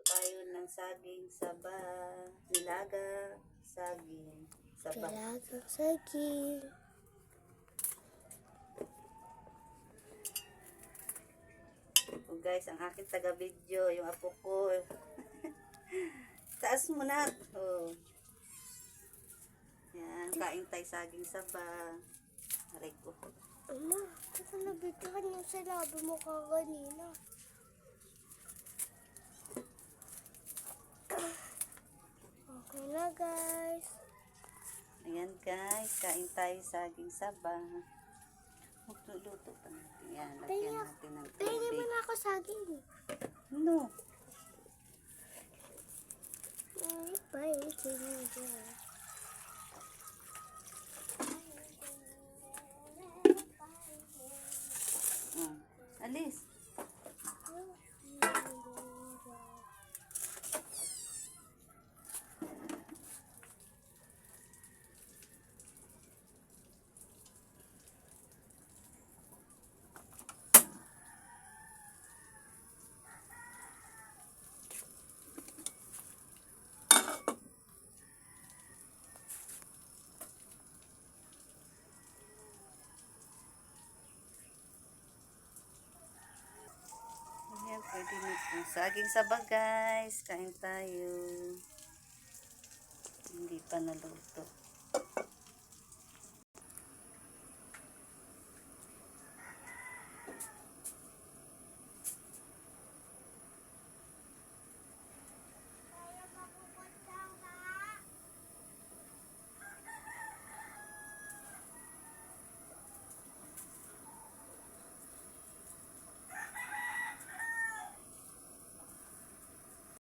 tayo ng saging saba. Nilaga, saging saba. Nilagang saging. O guys, ang aking taga-video, yung apo ko. Taas mo na. Oh. Yan, kain tayo saging saba. Aray ko. Ama, baka nabigyan yung sinabi mo kaganina. Okay na guys. Ayan guys, kain tayo saging saba. Magluluto pa natin. Yan, lagyan natin ng Tingnan mo tubig. na ako saging. No. Bye. Alis. Ayan, pwede na po. Saging saba guys. Kain tayo. Hindi pa naluto.